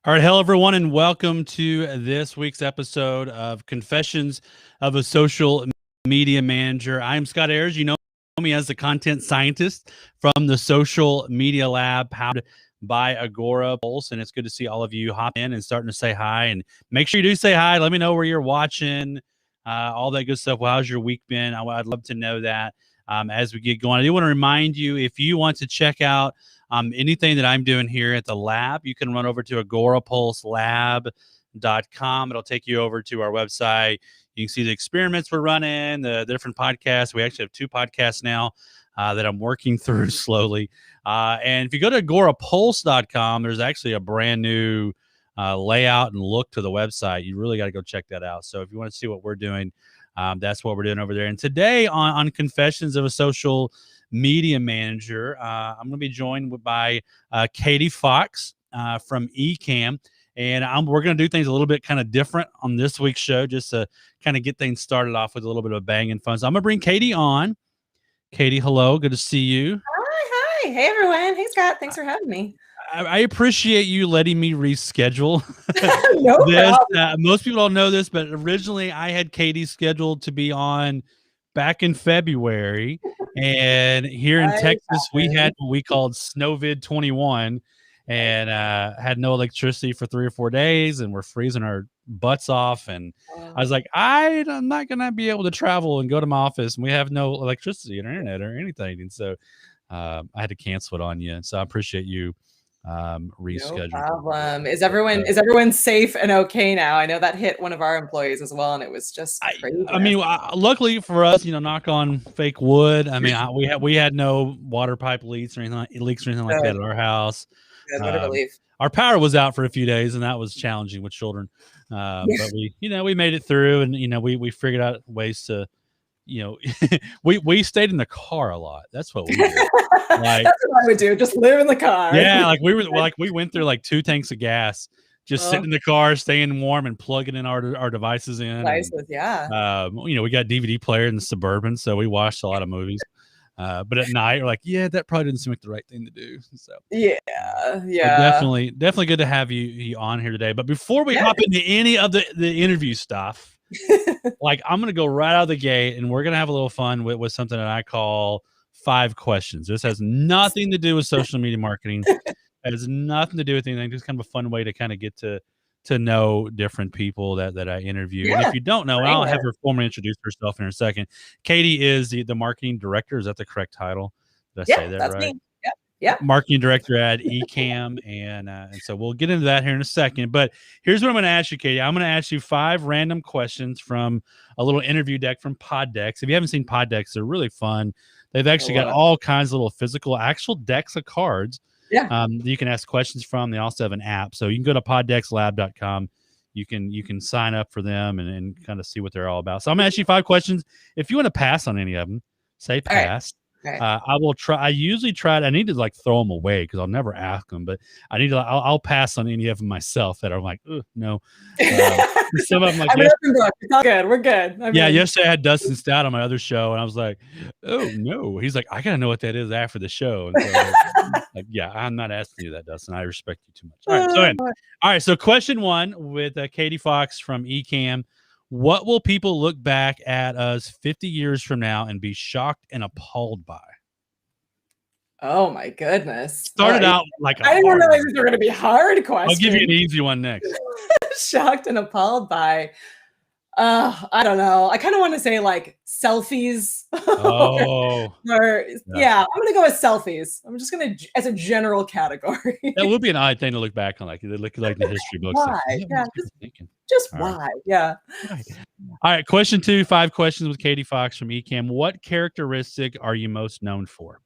All right, hello everyone, and welcome to this week's episode of Confessions of a Social Media Manager. I'm Scott Ayers. You know me as the content scientist from the Social Media Lab, powered by Agora Pulse, and it's good to see all of you hop in and starting to say hi. And make sure you do say hi. Let me know where you're watching, all that good stuff. Well, how's your week been? I'd love to know that as we get going. I do want to remind you, if you want to check out anything that I'm doing here at the lab, you can run over to agorapulselab.com. It'll take you over to our website. You can see the experiments we're running, the different podcasts. We actually have 2 podcasts now that I'm working through slowly. And if you go to agorapulse.com, there's actually a brand new layout and look to the website. You really got to go check that out. So if you want to see what we're doing, that's what we're doing over there. And today on Confessions of a Social Media Manager, I'm going to be joined by Katie Fawkes from eCam. And we're going to do things a little bit kind of different on this week's show, just to kind of get things started off with a little bit of a bang and fun. So I'm going to bring Katie on. Katie, hello. Good to see you. Hi. Hey, everyone. Hey, Scott. Thanks for having me. I appreciate you letting me reschedule No this. problem. Most people don't know this, but originally I had Katie scheduled to be on back in February. And here in Texas, we had what we called Snowvid 21 and had no electricity for 3 or 4 days, and we're freezing our butts off. And I was like, I'm not going to be able to travel and go to my office, and we have no electricity or internet or anything. And so I had to cancel it on you. And so I appreciate you rescheduled. No problem. Is everyone safe and okay now? I know that hit one of our employees as well, and it was just crazy. I mean, luckily for us, knock on fake wood. I mean, we had no water pipe leaks or anything like that at our house. Good, what a relief. Our power was out for a few days, and that was challenging with children. But we made it through, and we figured out ways to, we stayed in the car a lot. That's what we did. That's what I would do. Just live in the car. Yeah, we went through like 2 tanks of gas, just sitting in the car, staying warm, and plugging in our devices in. Devices, yeah. We got DVD player in the Suburban, so we watched a lot of movies. But at night, we're like, yeah, that probably didn't seem like the right thing to do. So yeah. Definitely good to have you on here today. But before we hop into any of the interview stuff, I'm gonna go right out of the gate, and we're gonna have a little fun with something that I call 5 questions. This has nothing to do with social media marketing. It has nothing to do with anything. Just kind of a fun way to kind of get to know different people that I interview. Yeah. And if you don't know, I'll have her formally introduce herself in a second. Katie is the marketing director. Is that the correct title? Did I say that that's right? Me. Yeah. Marketing director at eCam. And so we'll get into that here in a second. But here's what I'm going to ask you, Katie. I'm going to ask you 5 random questions from a little interview deck from Poddex. If you haven't seen Poddex, they're really fun. They've actually got all kinds of little physical, actual decks of cards. Yeah. You can ask questions from. They also have an app. So you can go to poddexlab.com. You can sign up for them and kind of see what they're all about. So I'm going to ask you 5 questions. If you want to pass on any of them, say pass. All right. I will try. I usually try. I need to throw them away because I'll never ask them. But I need to. I'll pass on any of them myself that I'm like, no. Some of them like, it's all good. We're good. Yesterday I had Dustin Stout on my other show, and I was like, oh no. He's like, I gotta know what that is after the show. And so, I'm not asking you that, Dustin. I respect you too much. All right. So question 1 with Katie Fawkes from eCam. What will people look back at us 50 years from now and be shocked and appalled by? Oh my goodness! Started out like I didn't realize these were going to be hard questions. I'll give you an easy one next. Shocked and appalled by. I don't know. I kind of want to say selfies. Oh. I'm going to go with selfies. I'm just going to, as a general category. That would be an odd thing to look back on, like the history books. Why? Just why? Right. Yeah. All right. Question 2, 5 questions with Katie Fawkes from eCam. What characteristic are you most known for?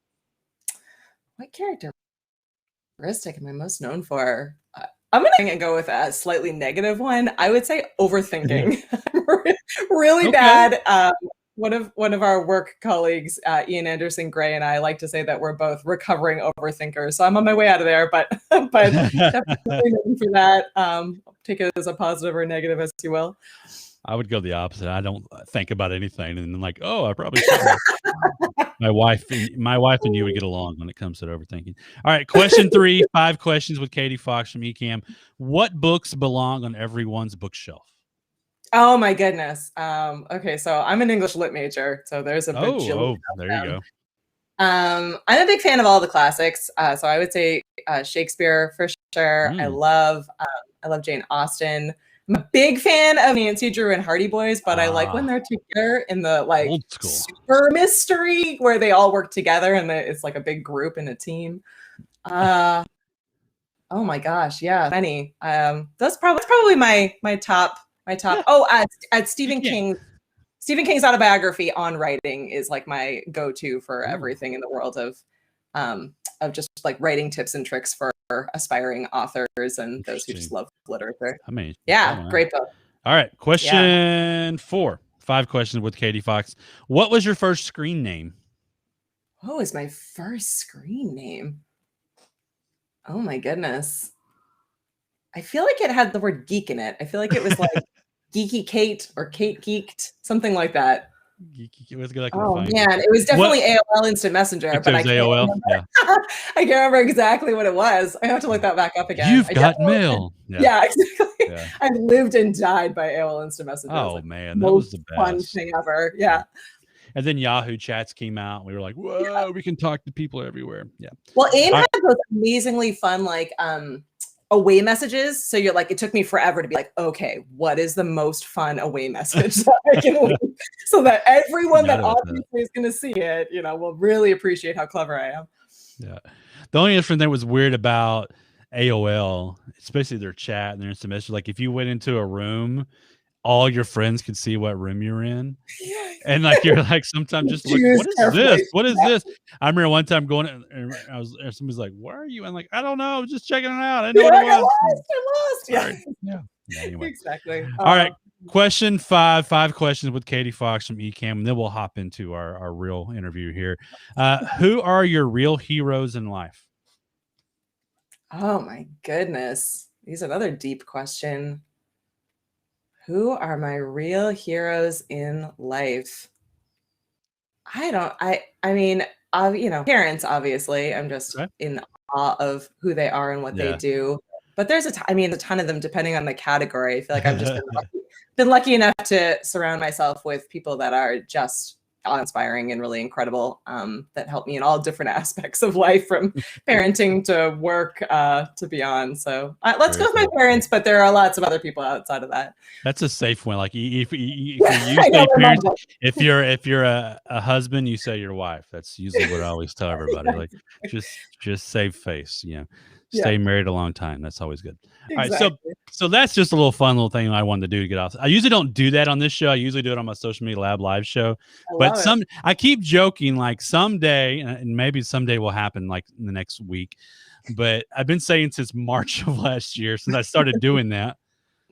What characteristic am I most known for? I'm going to go with a slightly negative one. I would say overthinking. Really bad. One of our work colleagues, Ian Anderson Gray, and I like to say that we're both recovering overthinkers. So I'm on my way out of there, but definitely looking for that. Take it as a positive or negative, as you will. I would go the opposite. I don't think about anything, and then I probably should. My wife and you would get along when it comes to overthinking. All right, question 3, 5 questions with Katie Fawkes from Ecamm. What books belong on everyone's bookshelf? Oh my goodness. Okay, so I'm an English lit major, so there's a bajillion of there you them. go. I'm a big fan of all the classics, so I would say Shakespeare for sure. I love Jane Austen. I'm a big fan of Nancy Drew and Hardy Boys, but I like when they're together in the like Old school super mystery where they all work together and it's like a big group and a team. Oh my gosh, yeah, many. That's probably my top. Yeah. Oh, at Stephen King's autobiography on writing is like my go-to for everything in the world of just like writing tips and tricks for aspiring authors and those who just love literature. I mean, yeah, great book. All right, question 4. 5 questions with Katie Fawkes. What was your first screen name? What was my first screen name? Oh my goodness. I feel like it had the word geek in it. I feel like it was like Geeky Kate or Kate Geeked, something like that. It was good. Oh man, it was definitely AOL Instant Messenger, but I can't AOL. Remember. I can't remember exactly what it was. I have to look that back up again. You've got mail. Yeah, exactly. Yeah. I lived and died by AOL Instant Messenger. Oh man, that was the best fun thing ever. Yeah. And then Yahoo Chats came out. And we were like, whoa, we can talk to people everywhere. Yeah. Well, AIM had those amazingly fun like away messages. So you're like, it took me forever to be like, okay, what is the most fun away message that I can leave so that everyone that obviously is going to see it, will really appreciate how clever I am. Yeah. The only different thing was weird about AOL, especially their chat and their instant message. Like if you went into a room, all your friends could see what room you're in. And like you're like sometimes just look, what is this? What is this? I remember one time going and somebody's like, where are you? I'm like, I don't know, I was just checking it out. I didn't know what it was. I lost. Yeah. Anyway. Exactly. All right. Question 5 questions with Katie Fawkes from Ecamm, and then we'll hop into our real interview here. Who are your real heroes in life? Oh my goodness. These are another deep question. Who are my real heroes in life? I mean, parents, obviously. I'm just in awe of who they are and what they do. But there's a ton of them depending on the category. I feel like I've just been lucky enough to surround myself with people that are just inspiring and really incredible, that help me in all different aspects of life, from parenting to work to beyond. So let's go with my parents, but there are lots of other people outside of that. That's a safe one. Like if you say parents, if you're a husband, you say your wife. That's usually what I always tell everybody. Like just save face, stay married a long time. That's always good. Exactly. All right, so that's just a little fun little thing I wanted to do to get off. I usually don't do that on this show. I usually do it on my Social Media Lab live show. But I keep joking, like someday, and maybe someday will happen like in the next week. But I've been saying since March of last year, since I started doing that,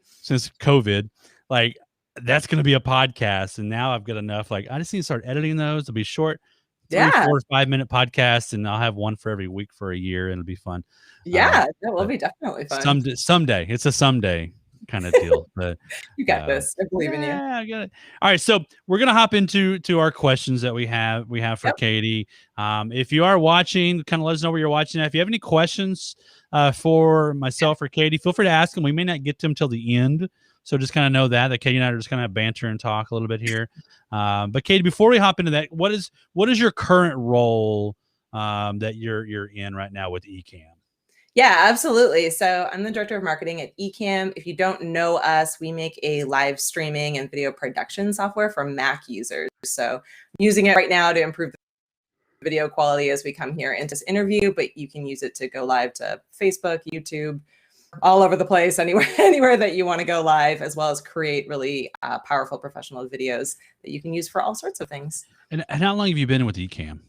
since COVID, like that's going to be a podcast. And now I've got enough. Like I just need to start editing those. It'll be short, 3, 4, 5 minute podcasts, and I'll have one for every week for a year, and it'll be fun. Yeah, that will be definitely fun. Someday. It's a someday kind of deal. But you got this. I believe in you. Yeah, I got it. All right, so we're gonna hop into our questions that we have for Katie. If you are watching, kind of let us know where you're watching at. If you have any questions for myself or Katie, feel free to ask them. We may not get to them till the end, so just kind of know that Katie and I are just gonna banter and talk a little bit here. But Katie, before we hop into that, what is your current role that you're in right now with Ecamm? Yeah, absolutely. So I'm the director of marketing at Ecamm. If you don't know us, we make a live streaming and video production software for Mac users. So I'm using it right now to improve the video quality as we come here into this interview, but you can use it to go live to Facebook, YouTube, all over the place, anywhere that you want to go live, as well as create really powerful professional videos that you can use for all sorts of things. And how long have you been with Ecamm?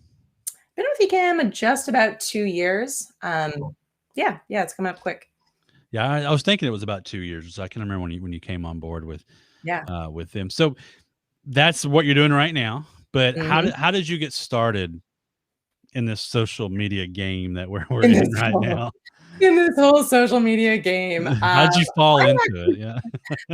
Been with Ecamm just about 2 years. Yeah, it's coming up quick. Yeah, I was thinking it was about 2 years. So I can remember when you came on board with them. So that's what you're doing right now. But how did you get started in this social media game that we're in right now? in this whole social media game. How'd you fall into it? Yeah.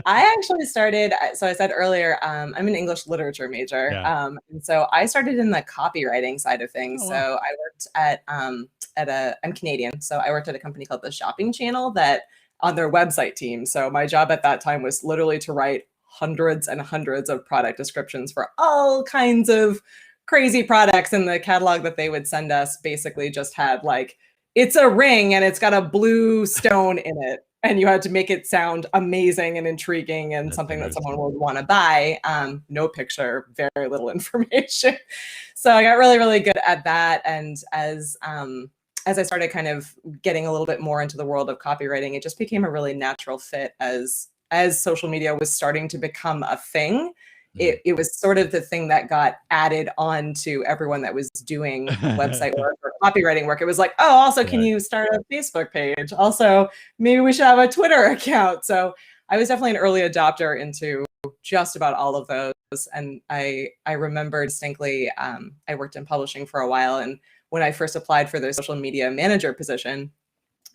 I actually started, so I said earlier, I'm an English literature major. Yeah. And so I started in the copywriting side of things. Oh, So wow. I worked I'm Canadian. So I worked at a company called The Shopping Channel that on their website team. So my job at that time was literally to write hundreds and hundreds of product descriptions for all kinds of crazy products. And the catalog that they would send us basically just had like, it's a ring and it's got a blue stone in it. And you had to make it sound amazing and intriguing and That's something that someone interesting. would want to buy. No picture, very little information. So I got really, really good at that. And as I started kind of getting a little bit more into the world of copywriting, it just became a really natural fit as social media was starting to become a thing. It was sort of the thing that got added on to everyone that was doing website work or copywriting work. It was like, oh, also, can Right. you start a Facebook page? Also, maybe we should have a Twitter account. So I was definitely an early adopter into just about all of those. And I remember distinctly, I worked in publishing for a while. And when I first applied for the social media manager position,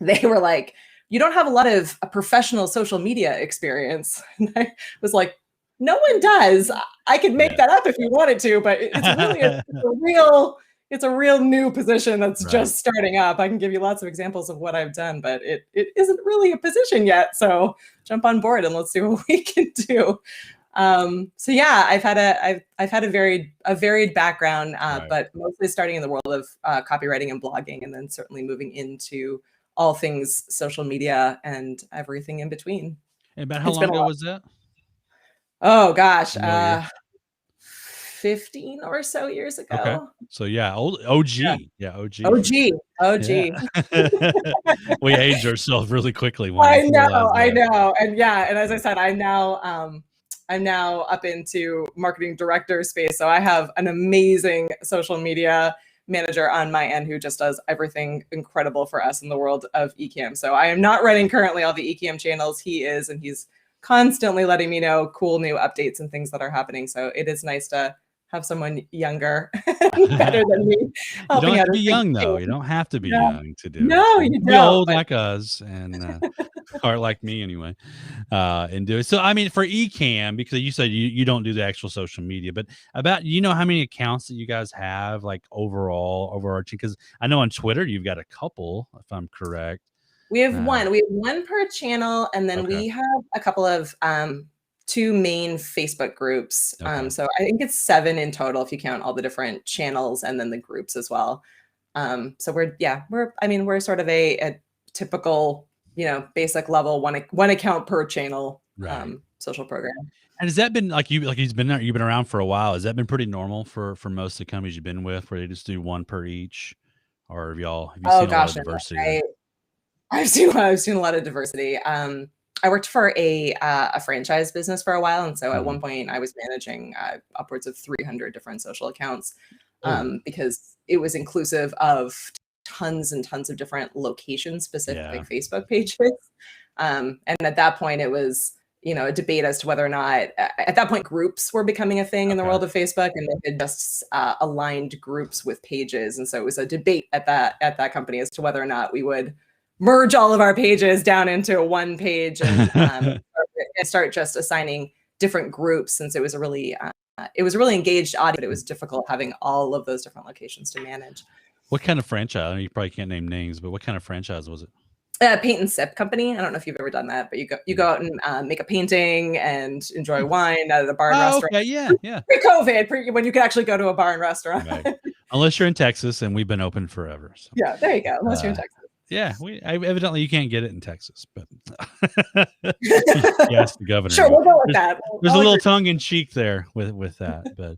they were like, you don't have a lot of professional social media experience. And I was like, no one does. I could make that up if you wanted to, but it's really it's a real new position that's Right. just starting up. I can give you lots of examples of what I've done, but it isn't really a position yet. So jump on board and let's see what we can do. So yeah, I've had a varied background, Right. but mostly starting in the world of copywriting and blogging, and then certainly moving into all things social media and everything in between. And about how It's long been a ago lot. was that? Oh gosh, You know, year. 15 or so years Okay. ago. So yeah, old OG. Yeah, OG for OG, sure. Yeah. OG. We age ourselves really quickly when we realize I that. know. And yeah, and as I said, I'm now up into marketing director space. So I have an amazing social media manager on my end who just does everything incredible for us in the world of eCam. So I am not running currently all the eCam channels. He is, and he's constantly letting me know cool new updates and things that are happening. So it is nice to have someone younger and better than me You don't helping have out to a be big young, though. team. You don't have to be No, young to do it. no, You you can be don't. old But like us and or like me anyway, and do it. So, I mean, for eCam, because you said you don't do the actual social media, but you know how many accounts that you guys have, like overall, overarching? Because I know on Twitter you've got a couple, if I'm correct. we have Uh, one. We have one per channel, and then okay. we have a couple of two main Facebook groups. Okay. So I think it's 7 in total if you count all the different channels and then the groups as well. So we're sort of a typical, basic level one account per channel Right. social program. And has that been he's been there, you've been around for a while? Has that been pretty normal for most of the companies you've been with, where they just do one per each, or have you Oh seen a lot of gosh, no, diversity there? I've seen a lot of diversity. I worked for a franchise business for a while, and so at Mhm. one point I was managing upwards of 300 different social accounts Oh, because it was inclusive of tons and tons of different yeah. location-specific Facebook pages. And at that point, it was a debate as to whether or not at that point groups were becoming a thing in the Okay. world of Facebook, and they had just aligned groups with pages, and so it was a debate at that company as to whether or not we would merge all of our pages down into one page and start just assigning different groups since it was a really engaged audience, but it was difficult having all of those different locations to manage. What kind of franchise? I know you probably can't name names, but what kind of franchise was it? Paint and sip company. I don't know if you've ever done that, but you go Mm. out and make a painting and enjoy Hmm. wine at a bar and Oh, restaurant. okay. Yeah, yeah. Pre-COVID, when you could actually go to a bar and restaurant. Right. Unless you're in Texas, and we've been open forever. So, Yeah, there you go. Unless you're in uh, Texas. yeah, evidently you can't get it in Texas, but you ask the governor. Sure, we'll go with There's, that. there's a I'll little agree. tongue in cheek there with that, but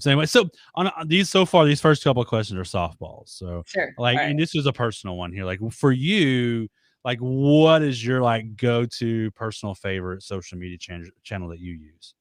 so anyway, so on these so far, these first couple of questions are softballs. So Sure. like, All right. and this is a personal one here. Like for you, like what is your like go-to personal favorite social media channel that you use?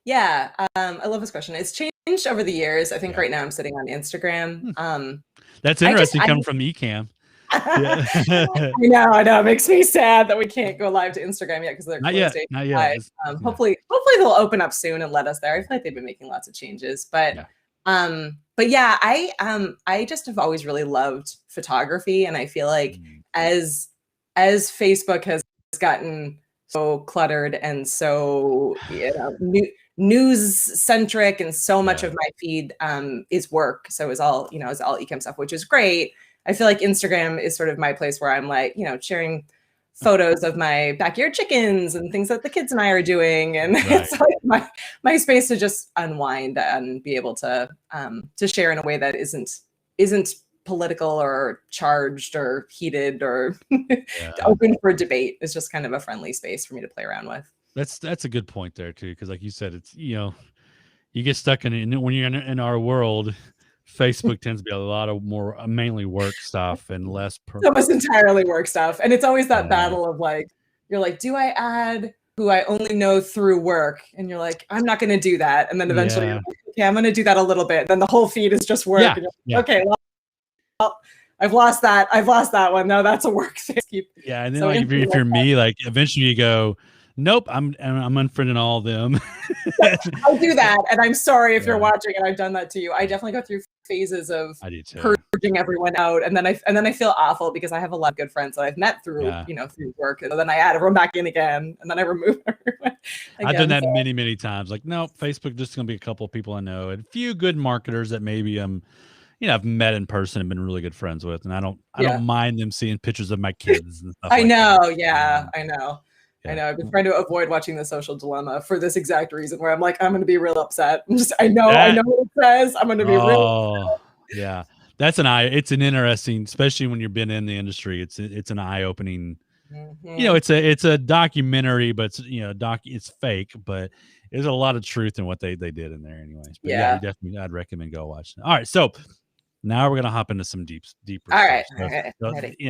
Yeah, I love this question. It's changed over the years. I think Yeah, right now I'm sitting on Instagram. Hmm. That's I just interesting I coming from Ecamm. I Yeah, know. It makes me sad that we can't go live to Instagram yet because they're not closed yet, not yet. 8 to 5. Yeah, Hopefully they'll open up soon and let us there. I feel like they've been making lots of changes, yeah. but yeah, I just have always really loved photography, and I feel like Mm. as Facebook has gotten so cluttered and so news centric, and so much of my feed is work. So is all echem stuff, which is great. I feel like Instagram is sort of my place where I'm like, sharing photos of my backyard chickens and things that the kids and I are doing, and it's like my space to just unwind and be able to share in a way that isn't political or charged or heated or open for debate. It's just kind of a friendly space for me to play around with. That's a good point there too, because like you said, it's you get stuck in it when you're in our world. Facebook tends to be a lot of more mainly work stuff and less almost entirely work stuff, and it's always that battle of like, you're like, do I add who I only know through work? And you're like, I'm not going to do that. And then eventually you're like, okay, I'm going to do that a little bit. Then the whole feed is just work. And you're like, okay, well, I've lost that one. No, that's a work thing. And then like, if you're me, like eventually you go, nope, I'm unfriending all of them. I'll do that. And I'm sorry if you're watching and I've done that to you. I definitely go through phases of purging everyone out. And then I feel awful because I have a lot of good friends that I've met through, through work. And then I add everyone back in again. And then I remove everyone again. I've done that many, many times. Like, no, Facebook just going to be a couple of people I know and a few good marketers that maybe I've met in person and been really good friends with. And I don't mind them seeing pictures of my kids and stuff. I know. I know. I know. I've been trying to avoid watching The Social Dilemma for this exact reason, where I'm like, I'm going to be real upset. I know what it says. I'm going to be real upset. Yeah. It's an interesting, especially when you've been in the industry. It's an eye-opening, it's a documentary, but it's fake, but there's a lot of truth in what they did in there anyways. But you definitely, I'd recommend go watch it. All right. So now we're going to hop into some deeper All right.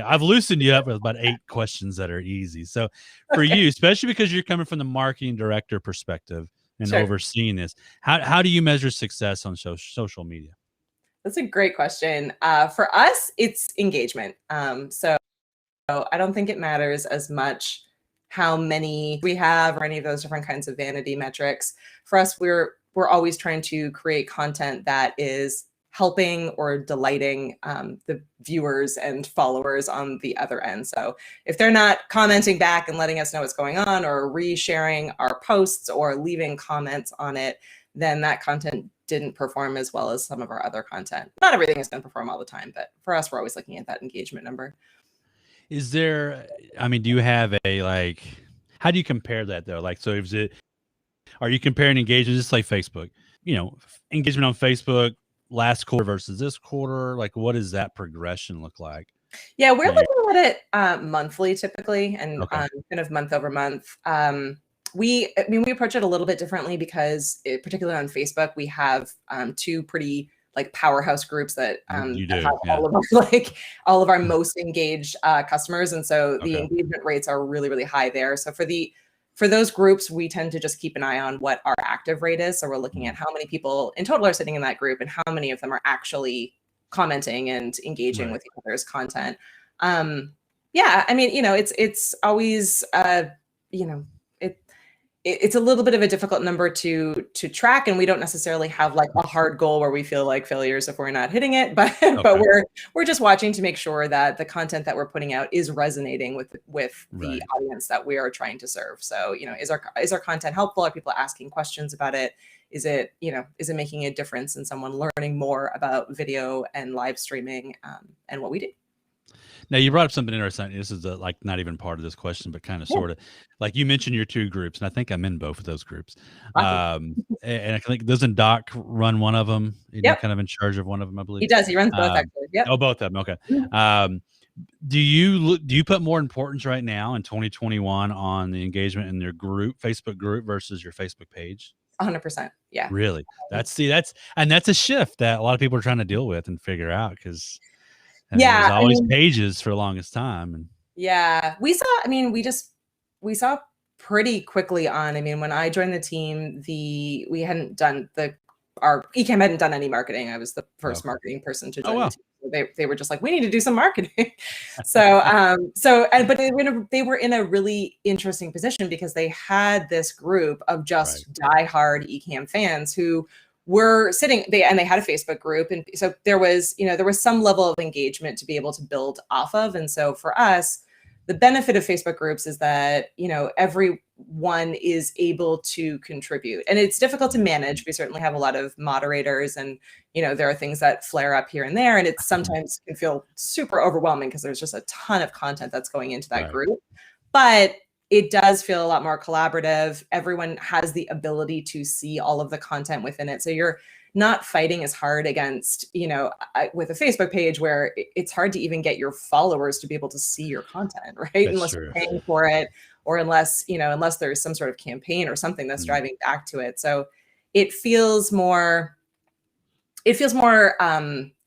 I've loosened you up with about 8 questions that are easy. So for you, especially because you're coming from the marketing director perspective and overseeing this, how do you measure success on social media? That's a great question. For us, it's engagement. So I don't think it matters as much how many we have or any of those different kinds of vanity metrics. For us, we're always trying to create content that is helping or delighting the viewers and followers on the other end. So if they're not commenting back and letting us know what's going on, or resharing our posts or leaving comments on it, then that content didn't perform as well as some of our other content. Not everything is going to perform all the time, but for us, we're always looking at that engagement number. Is there, do you have how do you compare that though? Like, so are you comparing engagement, just like Facebook, engagement on Facebook last quarter versus this quarter? Like, what does that progression look like? Yeah, we're looking at it monthly typically, and kind of month over month. We approach it a little bit differently because particularly on Facebook, we have 2 pretty powerhouse groups that have all of our most engaged customers. And so the engagement rates are really, really high there. So for those groups, we tend to just keep an eye on what our active rate is. So we're looking at how many people in total are sitting in that group and how many of them are actually commenting and engaging with each other's content. It's always, it's a little bit of a difficult number to track, and we don't necessarily have a hard goal where we feel like failures if we're not hitting it, but we're just watching to make sure that the content that we're putting out is resonating with the audience that we are trying to serve. So, is our content helpful? Are people asking questions about it? Is it making a difference in someone learning more about video and live streaming and what we do? Now, you brought up something interesting. This is not even part of this question, but kind of sort of like you mentioned your 2 groups, and I think I'm in both of those groups. And I think, doesn't Doc run one of them? Kind of in charge of one of them, I believe. He does. He runs both, actually. Yep. Oh, both of them. Okay. Do you put more importance right now in 2021 on the engagement in your Facebook group versus your Facebook page? 100%. Yeah. Really? That's a shift that a lot of people are trying to deal with and figure out, because there's always pages for the longest time. We saw pretty quickly on, when I joined the team, we hadn't done our eCam hadn't done any marketing. I was the first marketing person to join the team. So they were just like, we need to do some marketing. But they were in a really interesting position because they had this group of just diehard eCam fans who we're sitting, they had a Facebook group. And so there was some level of engagement to be able to build off of. And so for us, the benefit of Facebook groups is that, everyone is able to contribute, and it's difficult to manage. We certainly have a lot of moderators, and, there are things that flare up here and there, and it sometimes can feel super overwhelming because there's just a ton of content that's going into that group. But it does feel a lot more collaborative. Everyone has the ability to see all of the content within it. So you're not fighting as hard against, with a Facebook page where it's hard to even get your followers to be able to see your content, right? That's unless true. you're paying for it, or unless there's some sort of campaign or something that's driving back to it. So it feels more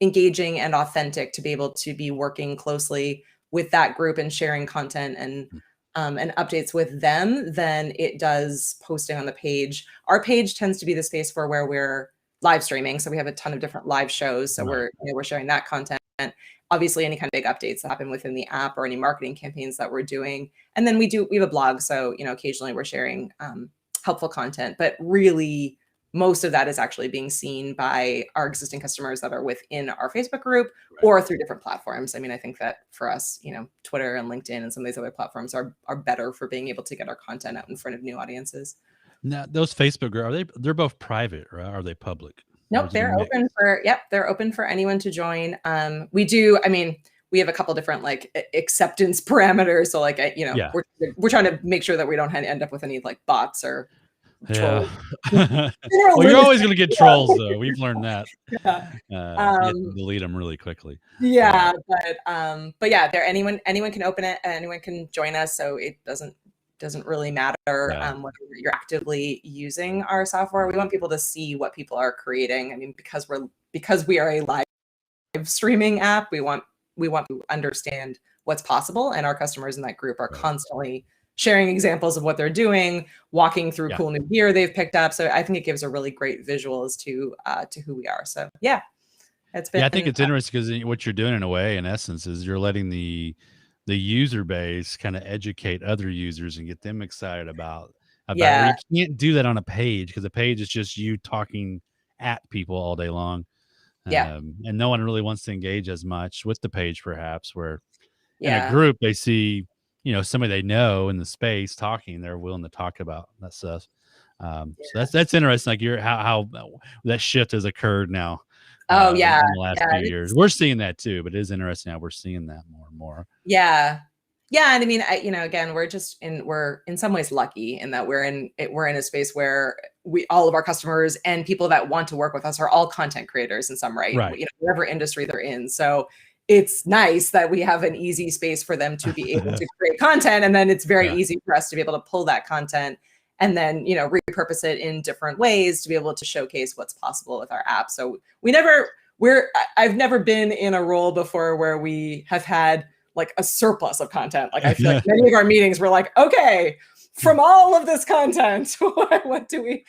engaging and authentic to be able to be working closely with that group and sharing content and updates with them than it does posting on the page. Our page tends to be the space for where we're live streaming. So we have a ton of different live shows. So we're sharing that content. Obviously, any kind of big updates that happen within the app or any marketing campaigns that we're doing. And then we have a blog. So, occasionally we're sharing helpful content, but really most of that is actually being seen by our existing customers that are within our Facebook group or through different platforms. I mean, I think that for us, Twitter and LinkedIn and some of these other platforms are better for being able to get our content out in front of new audiences. Now, those Facebook groups, they're both private, right? Are they public? Nope, they're open for anyone to join. We have a couple different acceptance parameters. So we're trying to make sure that we don't end up with any bots or trolls. Well, you're always going to get trolls, though. We've learned that. You have to delete them really quickly. But yeah, anyone can open it, and anyone can join us. So it doesn't really matter whether you're actively using our software. We want people to see what people are creating. I mean, because we are a live streaming app, we want to understand what's possible, and our customers in that group are constantly sharing examples of what they're doing, walking through cool new gear they've picked up. So I think it gives a really great visual as to who we are. So it's been. I think it's interesting because what you're doing in a way, in essence, is you're letting the user base kind of educate other users and get them excited about where you can't do that on a page, because a page is just you talking at people all day long. And no one really wants to engage as much with the page, perhaps, where in a group they see somebody they know in the space talking, they're willing to talk about that stuff. So that's interesting, like how that shift has occurred now. In the last few years we're seeing that too, but it is interesting how we're seeing that more and more. And I mean, again, we're in some ways lucky in that we're in a space where all of our customers and people that want to work with us are all content creators in some right. Whatever industry they're in. So it's nice that we have an easy space for them to be able to create content, and then it's very easy for us to be able to pull that content and then repurpose it in different ways to be able to showcase what's possible with our app. So I've never been in a role before where we have had a surplus of content. I feel like many of our meetings were like, okay, from all of this content, what do we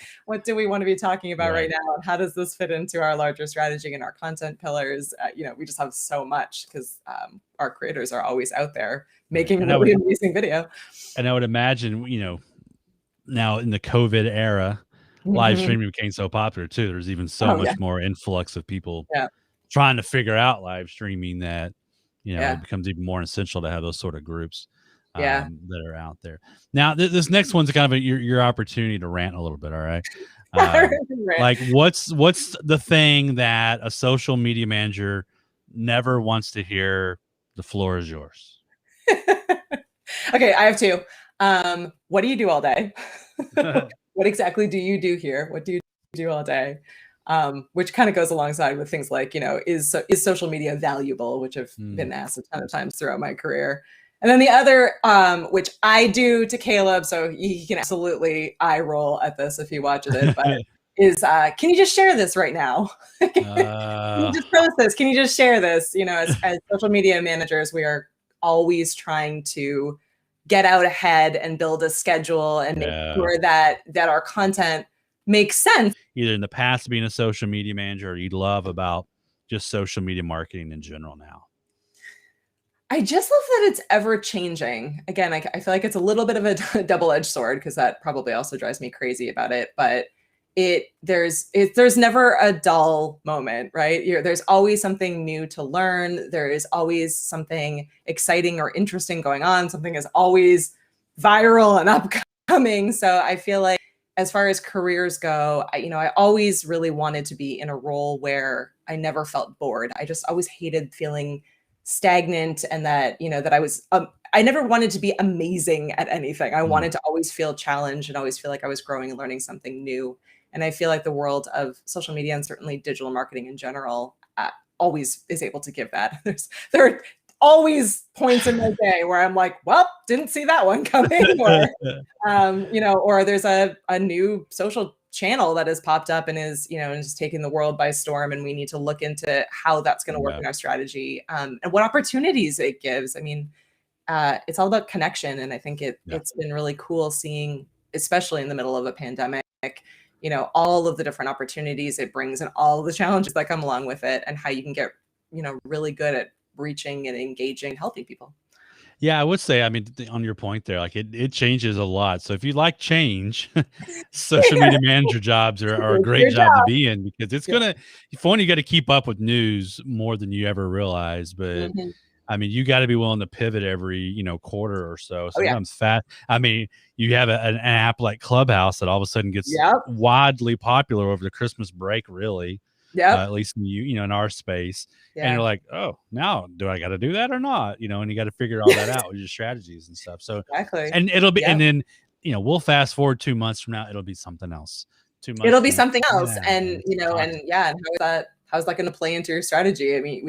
want to be talking about right now? And how does this fit into our larger strategy and our content pillars? We just have so much because our creators are always out there making really amazing video. And I would imagine, now in the COVID era, live streaming became so popular too. There's even so much more influx of people trying to figure out live streaming that, it becomes even more essential to have those sort of groups that are out there. Now, this next one's kind of your opportunity to rant a little bit. All right. What's the thing that a social media manager never wants to hear? The floor is yours. Okay, I have two. What do you do all day? What exactly do you do here? What do you do all day? Which kind of goes alongside with things like, is social media valuable, which have been asked a ton of times throughout my career. And then the other, which I do to Caleb, so he can absolutely eye roll at this if he watches it, but is, can you just share this right now? Can you just post this? Can you just share this? As social media managers, we are always trying to get out ahead and build a schedule and make sure that our content makes sense. Either in the past being a social media manager, or you love about just social media marketing in general now? I just love that it's ever changing. Again, I feel like it's a little bit of a double-edged sword, because that probably also drives me crazy about it. But there's never a dull moment, right? There's always something new to learn. There is always something exciting or interesting going on. Something is always viral and upcoming. So I feel like as far as careers go, I always really wanted to be in a role where I never felt bored. I just always hated feeling stagnant, and that, that I never wanted to be amazing at anything. I wanted to always feel challenged and always feel like I was growing and learning something new. And I feel like the world of social media, and certainly digital marketing in general, always is able to give that. There are always points in my day where I'm like, well, didn't see that one coming, or or there's a new social channel that has popped up and is, and just taking the world by storm, and we need to look into how that's going to work in our strategy, and what opportunities it gives. I mean, it's all about connection, and I think it's been really cool seeing, especially in the middle of a pandemic, all of the different opportunities it brings and all of the challenges that come along with it, and how you can get, really good at reaching and engaging and helping people. Yeah, I would say, I mean, on your point there, like it changes a lot. So if you like change, social media manager jobs are a great job to be in, because it's gonna, for one, you got to keep up with news more than you ever realize. But I mean, you got to be willing to pivot every, quarter or so. Sometimes I mean, you have an app like Clubhouse that all of a sudden gets widely popular over the Christmas break, really. At least in in our space. And you're like, oh, now do I got to do that or not? And you got to figure all that out with your strategies and stuff. So, and it'll be, and then, we'll fast forward 2 months from now, it'll be something else. 2 months. It'll be something else. And, and how's that going to play into your strategy? I mean,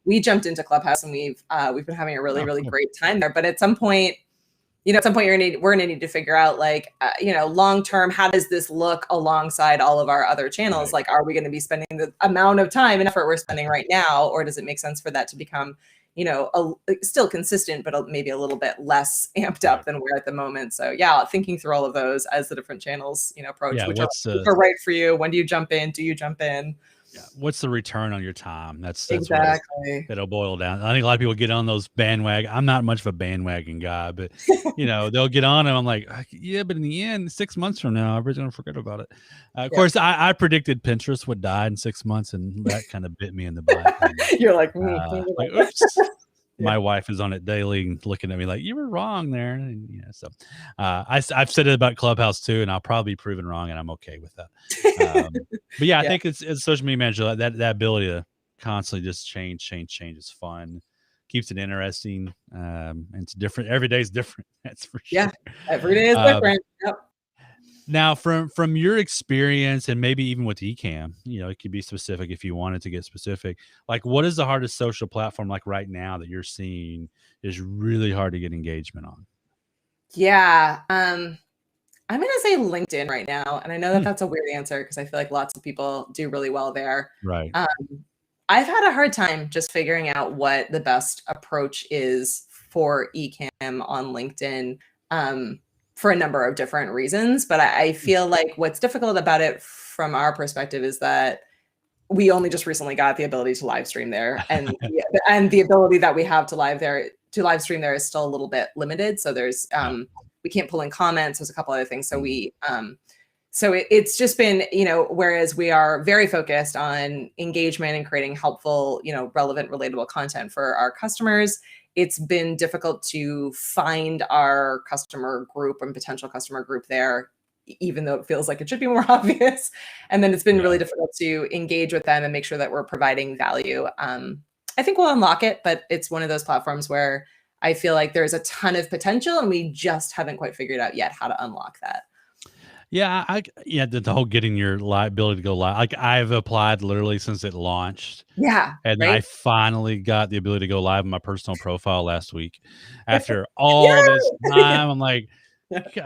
we jumped into Clubhouse, and we've been having a really, really great time there. But at some point, we're going to need to figure out, like, long term, how does this look alongside all of our other channels? Like, are we going to be spending the amount of time and effort we're spending right now, or does it make sense for that to become, still consistent, but maybe a little bit less amped up than we're at the moment? So thinking through all of those as the different channels, approach, which are right for you. When do you jump in? Do you jump in? Yeah. What's the return on your time? That's exactly. It'll boil down. I think a lot of people get on those bandwagon. I'm not much of a bandwagon guy, but they'll get on, and I'm like, yeah, but in the end, 6 months from now, everybody's gonna forget about it. Of course, I predicted Pinterest would die in 6 months, and that kind of bit me in the butt. You're like, oops. My wife is on it daily and looking at me like, you were wrong there. And, so I've said it about Clubhouse too, and I'll probably be proven wrong, and I'm okay with that. But I think it's social media manager, that ability to constantly just change is fun, keeps it interesting. And it's different. Every day is different. That's for sure. Yeah, every day is different. Yep. Now, from your experience, and maybe even with Ecamm, it could be specific if you wanted to get specific. Like, what is the hardest social platform, like right now, that you're seeing is really hard to get engagement on? Yeah, I'm going to say LinkedIn right now, and I know that that's a weird answer, because I feel like lots of people do really well there. Right. I've had a hard time just figuring out what the best approach is for Ecamm on LinkedIn. For a number of different reasons. But I feel like what's difficult about it from our perspective is that we only just recently got the ability to live stream there, and the ability that we have to live stream there is still a little bit limited. So there's we can't pull in comments. There's a couple other things. So it's just been, whereas we are very focused on engagement and creating helpful, relevant, relatable content for our customers, it's been difficult to find our customer group and potential customer group there, even though it feels like it should be more obvious. And then it's been really difficult to engage with them and make sure that we're providing value. I think we'll unlock it, but it's one of those platforms where I feel like there's a ton of potential, and we just haven't quite figured out yet how to unlock that. Yeah, the whole getting your ability to go live. Like, I've applied literally since it launched. Yeah. And I finally got the ability to go live in my personal profile last week. After all this time, I'm like,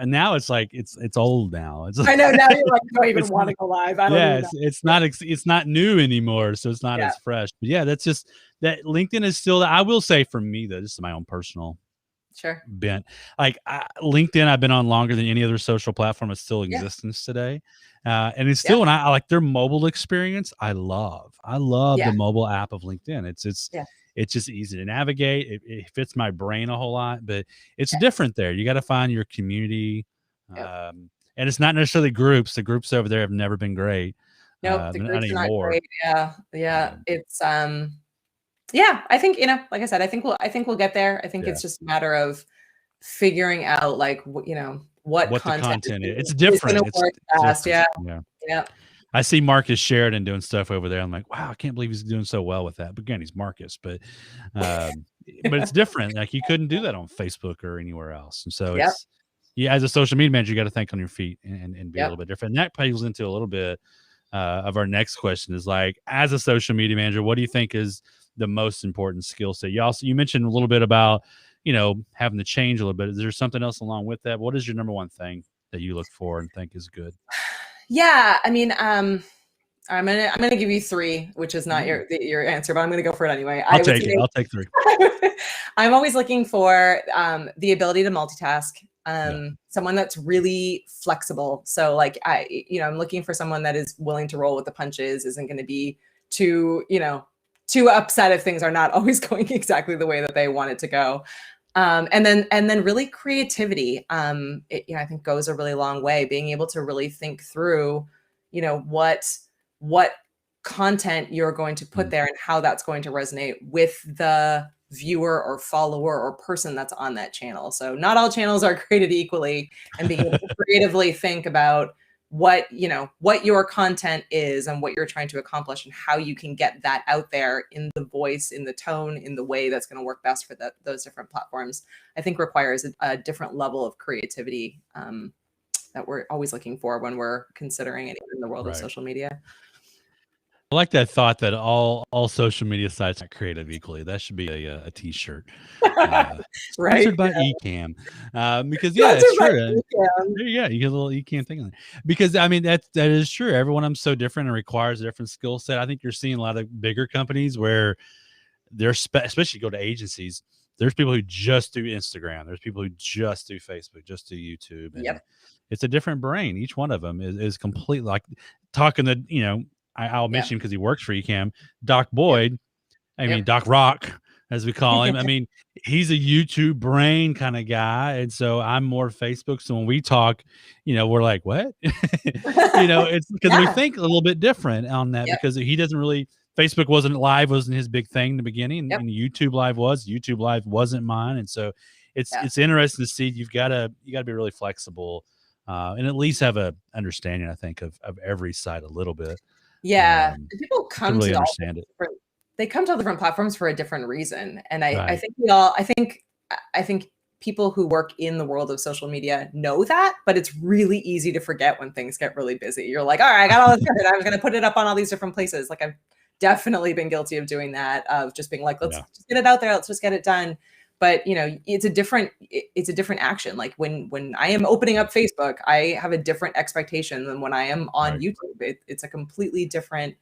now it's like, it's old now. I know, now you're like, I don't even want to go live. I don't it's not new anymore, so it's not as fresh. But that's just that LinkedIn is still, I will say, for me, though, this is my own personal bent. Like, LinkedIn, I've been on longer than any other social platform. It's still in existence today. And it's still, when I like their mobile experience, I love the mobile app of LinkedIn. It's just easy to navigate. It fits my brain a whole lot, but it's different there. You got to find your community. and it's not necessarily groups. The groups over there have never been great. Nope, the Not groups are not anymore. great. Yeah. It's yeah, I think, like I said, I think we'll get there. I think Yeah. it's just a matter of figuring out like what What the content content is. It's is going different. to It's work best. different. Yeah. Yeah. Yeah. I see Marcus Sheridan doing stuff over there. I'm like, wow, I can't believe he's doing so well with that. But again, he's Marcus, but it's different. Like you couldn't do that on Facebook or anywhere else. And so Yep. it's, yeah, as a social media manager, you got to think on your feet and be a Yep. little bit different. And that plays into a little bit of our next question is like, as a social media manager, what do you think is the most important skill set? You mentioned a little bit about, having to change a little bit. Is there something else along with that? What is your number one thing that you look for and think is good? Yeah. I mean, I'm gonna give you three, which is not your answer, but I'm gonna go for it anyway. I'll take it. I'll take three. I'm always looking for the ability to multitask. Yeah. Someone that's really flexible. So like I'm looking for someone that is willing to roll with the punches, isn't going to be too upset if things are not always going exactly the way that they want it to go. And then really creativity, I think goes a really long way. Being able to really think through, what content you're going to put there and how that's going to resonate with the viewer or follower or person that's on that channel. So not all channels are created equally, and being able to creatively think about what your content is and what you're trying to accomplish and how you can get that out there in the voice, in the tone, in the way that's going to work best for those different platforms, I think requires a different level of creativity that we're always looking for when we're considering it in the world of social media. I like that thought that all social media sites are creative equally. That should be a t-shirt. Right. Sponsored by Ecamm. Because it's true. Yeah, you get a little Ecamm thing on there. Because I mean that is true. Everyone I'm so different and requires a different skill set. I think you're seeing a lot of bigger companies where they're especially go to agencies. There's people who just do Instagram. There's people who just do Facebook, just do YouTube. And it's a different brain. Each one of them is completely like talking to, I'll mention him because he works for Ecamm. Doc Boyd, I mean Doc Rock, as we call him. I mean, he's a YouTube brain kind of guy, and so I'm more Facebook. So when we talk, we're like, what? It's because we think a little bit different on that because he doesn't really. Facebook wasn't his big thing in the beginning, and YouTube Live was. YouTube Live wasn't mine, and so it's interesting to see. You got to be really flexible, and at least have a understanding, I think, of every side a little bit. Yeah, people come really to understand it. They come to all different platforms for a different reason, and I think people who work in the world of social media know that, but it's really easy to forget when things get really busy. You're like, all right, I got all this good. I'm going to put it up on all these different places. Like I've definitely been guilty of doing that, of just being like, let's just get it out there. Let's just get it done. But it's a different action. Like when I am opening up Facebook, I have a different expectation than when I am on YouTube. It's a completely different,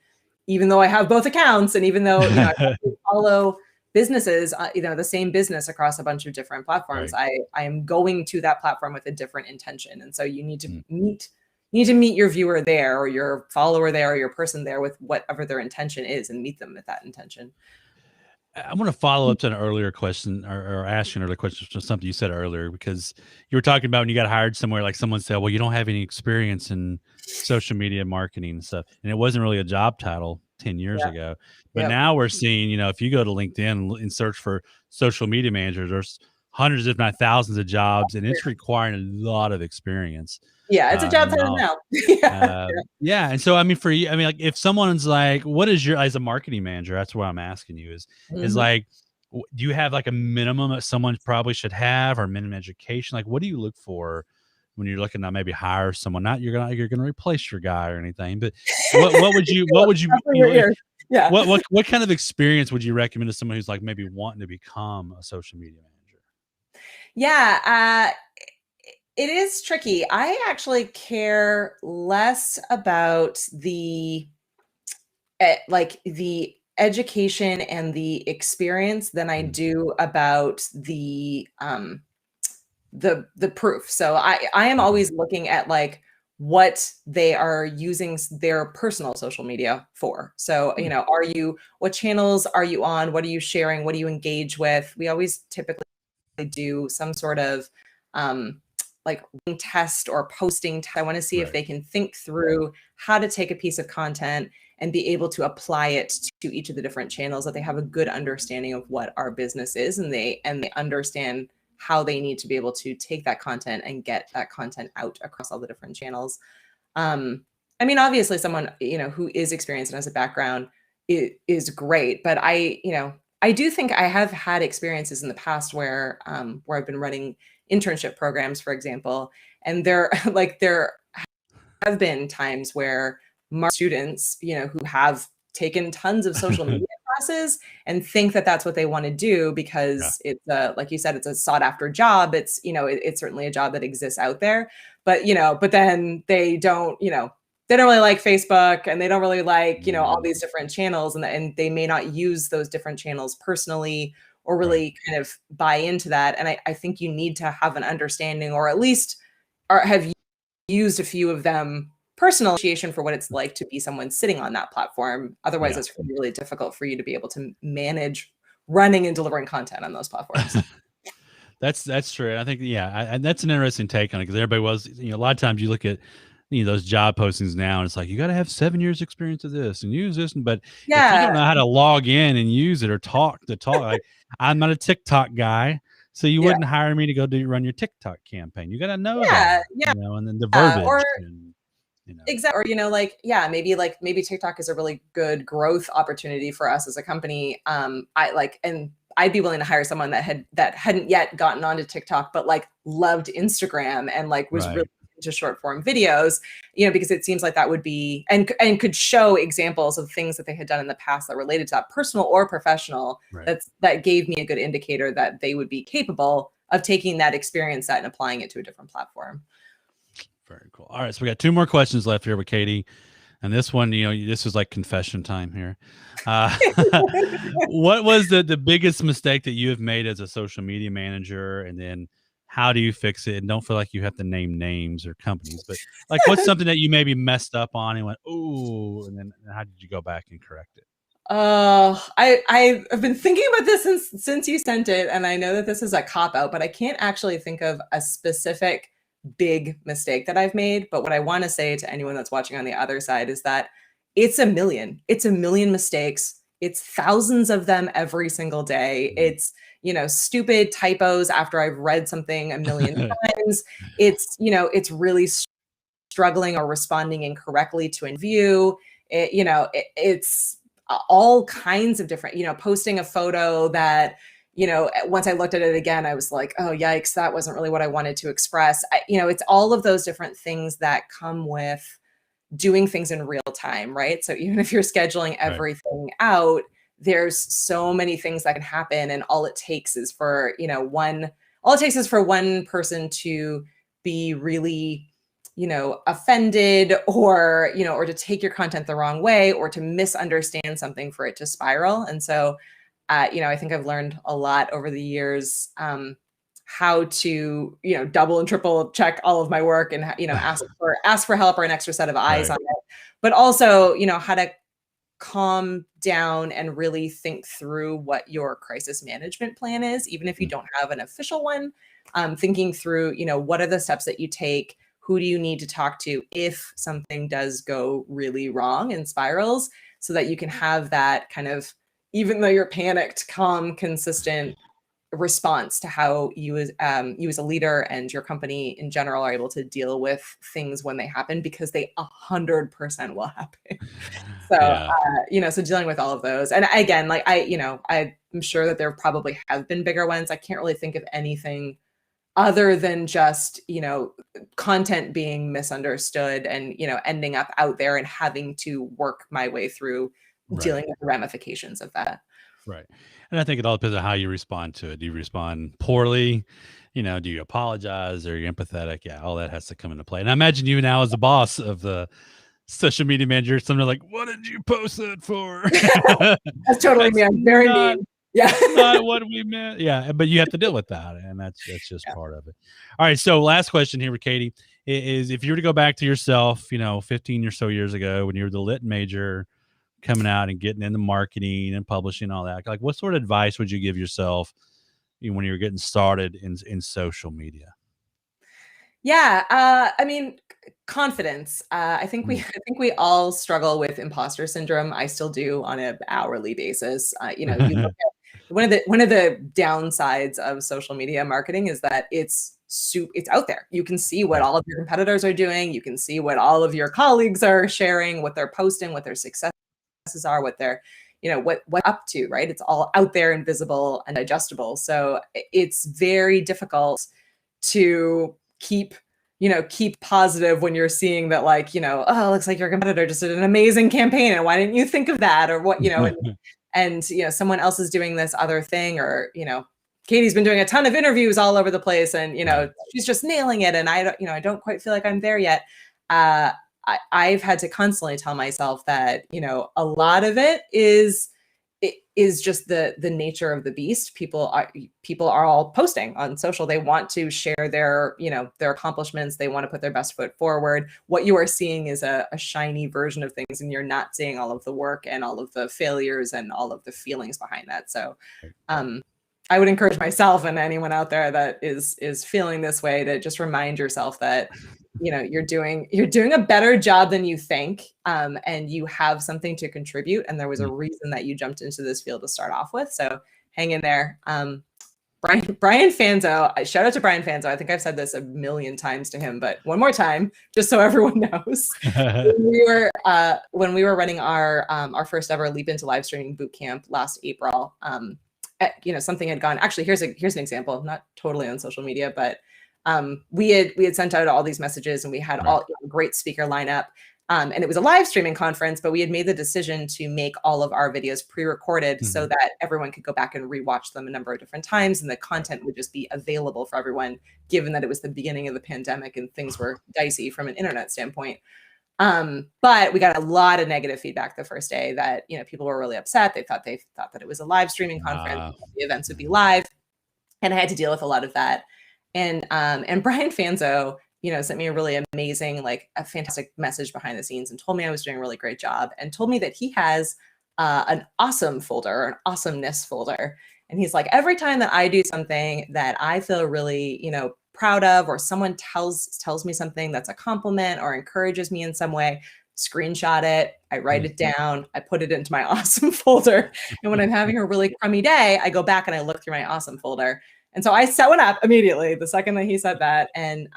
even though I have both accounts, and even though I follow businesses, the same business across a bunch of different platforms, I am going to that platform with a different intention. And so you need to meet your viewer there, or your follower there, or your person there with whatever their intention is, and meet them with that intention. I want to follow up to an earlier question or ask you another question for something you said earlier, because you were talking about when you got hired somewhere, like someone said, well, you don't have any experience in social media marketing and stuff. And it wasn't really a job title 10 years ago. But now we're seeing, if you go to LinkedIn and search for social media managers, there's hundreds, if not thousands of jobs, and it's requiring a lot of experience. Yeah, it's a job title now. Yeah. And so, I mean, for you, I mean, like if someone's like, what is your, as a marketing manager, that's what I'm asking you is like, do you have like a minimum that someone probably should have, or minimum education? Like, what do you look for when you're looking to maybe hire someone? Not you're going to replace your guy or anything, but what would you, what kind of experience would you recommend to someone who's like maybe wanting to become a social media manager? Yeah. It is tricky. I actually care less about the education and the experience than I do about the proof. So I am always looking at like what they are using their personal social media for. So, what channels are you on? What are you sharing? What do you engage with? We always typically do some sort of like test or posting. I want to see if Right. they can think through how to take a piece of content and be able to apply it to each of the different channels, that they have a good understanding of what our business is, and they understand how they need to be able to take that content and get that content out across all the different channels. I mean, obviously someone, who is experienced and has a background is great, but I do think I have had experiences in the past where I've been running internship programs, for example, and there have been times where students, who have taken tons of social media classes and think that that's what they want to do Yeah. because it's like you said, it's a sought after job. It's, it's certainly a job that exists out there, but, but then they don't, they don't really like Facebook, and they don't really like, all these different channels, and they may not use those different channels personally or really kind of buy into that. And I think you need to have an understanding, or at least have used a few of them, personal appreciation for what it's like to be someone sitting on that platform. Otherwise, Yeah. it's really difficult for you to be able to manage running and delivering content on those platforms. That's true. I think, and that's an interesting take on it, because everybody was, a lot of times you look at, those job postings now, and it's like, you got to have 7 years experience of this and use this. But if you don't Yeah. know how to log in and use it or talk, like, I'm not a TikTok guy, so you Yeah. wouldn't hire me to go run your TikTok campaign. You got to know Yeah. that, Yeah. and then the Or verbiage and, exactly. Or, maybe TikTok is a really good growth opportunity for us as a company. And I'd be willing to hire someone that hadn't yet gotten onto TikTok, but like loved Instagram and like was really into short form videos, because it seems like that would be, and could show examples of things that they had done in the past that related to that, personal or professional. That gave me a good indicator that they would be capable of taking that experience set and applying it to a different platform. Very cool. All right, so we got 2 more questions left here with Katie. And this one, this is like confession time here. What was the biggest mistake that you have made as a social media manager? And then how do you fix it? And don't feel like you have to name names or companies, but like, what's something that you maybe messed up on and went, "Ooh," and then how did you go back and correct it? I've been thinking about this since you sent it, and I know that this is a cop out, but I can't actually think of a specific big mistake that I've made. But what I want to say to anyone that's watching on the other side is that it's a million mistakes. It's thousands of them every single day. It's, stupid typos after I've read something a million times. It's, it's really struggling or responding incorrectly to a view. It's all kinds of different, posting a photo that, once I looked at it again, I was like, oh, yikes, that wasn't really what I wanted to express. It's all of those different things that come with doing things in real time, right? So even if you're scheduling everything out, there's so many things that can happen. And all it takes is for, one person to be really, offended, or, or to take your content the wrong way, or to misunderstand something for it to spiral. And so, I think I've learned a lot over the years, how to, double and triple check all of my work, and, ask for help or an extra set of eyes on it, but also, how to calm down and really think through what your crisis management plan is, even if you don't have an official one. Thinking through, what are the steps that you take? Who do you need to talk to if something does go really wrong and spirals, so that you can have that kind of, even though you're panicked, calm, consistent response to how you as a leader and your company in general are able to deal with things when they happen, because they 100% will happen. So, so dealing with all of those. And again, like I'm sure that there probably have been bigger ones. I can't really think of anything other than just, content being misunderstood and, ending up out there and having to work my way through dealing with the ramifications of that. Right. And I think it all depends on how you respond to it. Do you respond poorly? Do you apologize? Are you empathetic? Yeah, all that has to come into play. And I imagine you now, as the boss of the social media manager, something like, "What did you post that for?" That's totally me. I'm very mean. Yeah. Not what we meant. Yeah, but you have to deal with that, and that's just part of it. All right, so last question here with Katie is, if you were to go back to yourself, 15 or so years ago, when you were the lit major, coming out and getting into marketing and publishing, all that, like, what sort of advice would you give yourself when you were getting started in social media? Yeah, I mean, confidence. I think we Mm. I think we all struggle with imposter syndrome. I still do on an hourly basis. You look at one of the downsides of social media marketing is that it's out there. You can see what Right. all of your competitors are doing. You can see what all of your colleagues are sharing, what they're posting, what their successes are, what they're what up to, right? It's all out there and visible and digestible. So it's very difficult to keep positive when you're seeing that, like, oh, looks like your competitor just did an amazing campaign and why didn't you think of that, or what, and someone else is doing this other thing, or Katie's been doing a ton of interviews all over the place, and Right. she's just nailing it, and I don't quite feel like I'm there yet. uh I've had to constantly tell myself that a lot of it is just the nature of the beast. People are all posting on social. They want to share their accomplishments. They want to put their best foot forward. What you are seeing is a shiny version of things, and you're not seeing all of the work and all of the failures and all of the feelings behind that. So um I would encourage myself and anyone out there that is feeling this way to just remind yourself that you're doing a better job than you think, and you have something to contribute, and there was a Mm. reason that you jumped into this field to start off with. So hang in there. Brian Fanzo, shout out to Brian Fanzo. I think I've said this a million times to him, but one more time, just so everyone knows. When we were running our first ever Leap into Live Streaming boot camp last April, something had gone. Actually, here's an example, not totally on social media, but we had sent out all these messages, and we had Right. all great speaker lineup. And it was a live streaming conference, but we had made the decision to make all of our videos pre-recorded so Mhm. that everyone could go back and rewatch them a number of different times, and the Right. content would just be available for everyone, given that it was the beginning of the pandemic and things were dicey from an internet standpoint. But we got a lot of negative feedback the first day that people were really upset. They thought that it was a live streaming conference, Ah. the events would be Mhm. live, and I had to deal with a lot of that. And Brian Fanzo, sent me a really amazing, like a fantastic message behind the scenes, and told me I was doing a really great job, and told me that he has an awesome folder, an awesomeness folder. And he's like, every time that I do something that I feel really, proud of, or someone tells me something that's a compliment or encourages me in some way, screenshot it, I write it Mhm. down, I put it into my awesome folder. And when I'm having a really crummy day, I go back and I look through my awesome folder. And so I set one up immediately the second that he said that. And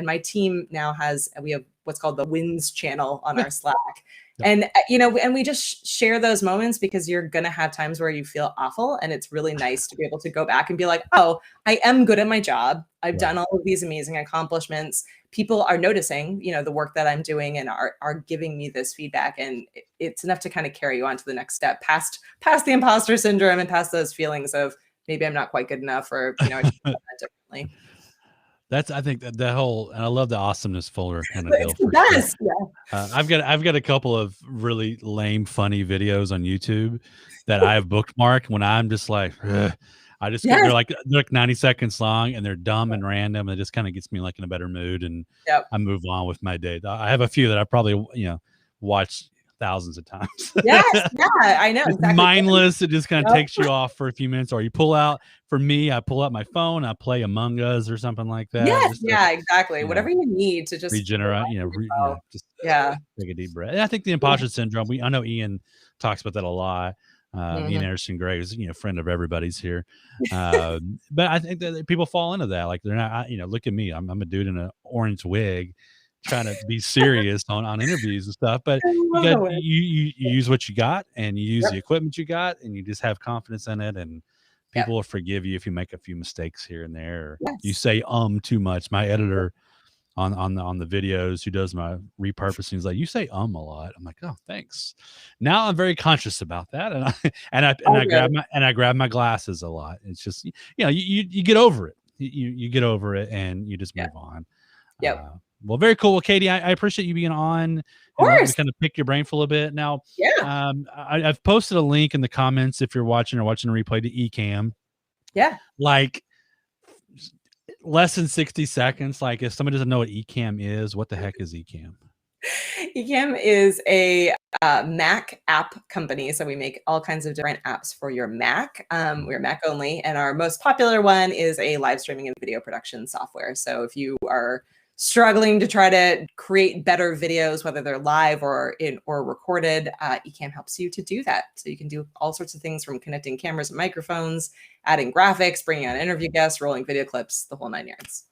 my team now we have what's called the wins channel on Yeah. our Slack. Yep. And we just share those moments, because you're going to have times where you feel awful. And it's really nice to be able to go back and be like, oh, I am good at my job. I've Right. done all of these amazing accomplishments. People are noticing, the work that I'm doing, and are giving me this feedback. And it's enough to kind of carry you on to the next step, past the imposter syndrome, and past those feelings of maybe I'm not quite good enough, or I should have done that differently. That's I think that the whole, and I love the awesomeness folder kind of But deal it's the for sure. best. Yeah. I've got a couple of really lame, funny videos on YouTube that I have bookmarked when I'm just like, "Ugh." I just get, Yes. they're like 90 seconds long, and they're dumb and random. And it just kind of gets me like in a better mood, and Yep. I move on with my day. I have a few that I probably watched thousands of times. Yes. Yeah. I know Just exactly. mindless. It just kind of Yep. takes you off for a few minutes, or you pull out. For me, I pull out my phone, I play Among Us or something like that, Yes. just to Yeah. Exactly. you know Whatever you need to just regenerate, remind yourself. just Yeah. take a deep breath. And I think the imposter syndrome, I know Ian talks about that a lot. Ian Mhm. Anderson Gray is, friend of everybody's here. But I think that people fall into that. Like they're not, look at me. I'm a dude in an orange wig trying to be serious on interviews and stuff. But I you love got, the way. you use what you got, and you use Yep. the equipment you got, and you just have confidence in it. And Yep. people will forgive you if you make a few mistakes here and there, or you Yes. say too much. My editor on the videos who does my repurposing is like, you say a lot. I'm like, oh, thanks. Now I'm very conscious about that, and I All good. I grab my glasses a lot. It's just you get over it. You get over it, and you just Yeah. move on. Yep. uh well, very cool. Well, Katie, I appreciate you being on Of and letting me course. kind of pick your brain for a little bit. Now, Yeah. I've posted a link in the comments if you're watching a replay to Ecamm. Yeah. Like, less than 60 seconds. Like, if somebody doesn't know what Ecamm is, what the heck is Ecamm? Ecamm is a Mac app company. So we make all kinds of different apps for your Mac. We're Mac only, and our most popular one is a live streaming and video production software. So if you are struggling to try to create better videos, whether they're live or recorded, Ecamm helps you to do that. So you can do all sorts of things, from connecting cameras and microphones, adding graphics, bringing on interview guests, rolling video clips, the whole 9 yards.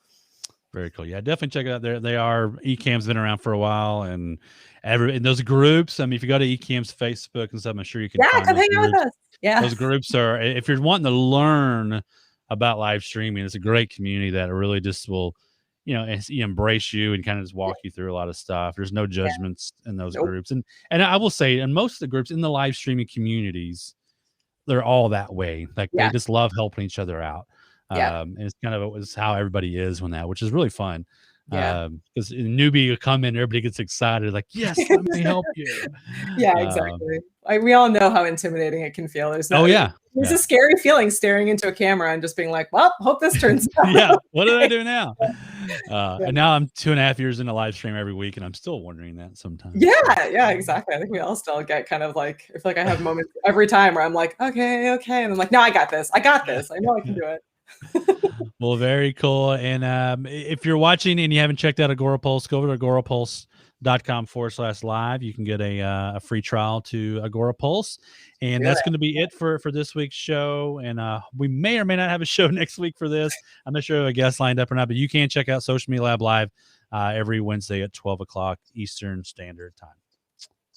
Very cool. Yeah, definitely check it out. Ecamm's been around for a while, and in those groups. I mean, if you go to Ecamm's Facebook and stuff, I'm sure you can find come those hang out with groups. us. Yeah, Those groups are, if you're wanting to learn about live streaming, it's a great community that really just will, embrace you and kind of just walk you through a lot of stuff. There's no judgments in those Nope. groups, and I will say, in most of the groups in the live streaming communities, they're all that way. Like they just love helping each other out. Yeah. And it's kind of it's how everybody is when that, which is really fun. Yeah. Because a newbie will come in, everybody gets excited, like, yes, let me help you. Yeah, exactly. We all know how intimidating it can feel. There's a scary feeling staring into a camera and just being like, well, hope this turns out. Yeah, what do I do now? And now I'm 2.5 years into live stream every week, and I'm still wondering that sometimes. Yeah, exactly. I think we all still get kind of like, I feel like I have moments every time where I'm like, okay. And I'm like, no, I got this. I know I can do it. Well, very cool. And if you're watching and you haven't checked out Agorapulse, go over to agorapulse.com/live. You can get a free trial to Agorapulse. And that's going to be it for this week's show. And we may or may not have a show next week for this. I'm not sure if a guest lined up or not, but you can check out Social Media Lab Live every Wednesday at 12 o'clock Eastern Standard Time.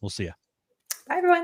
We'll see you. Bye, everyone.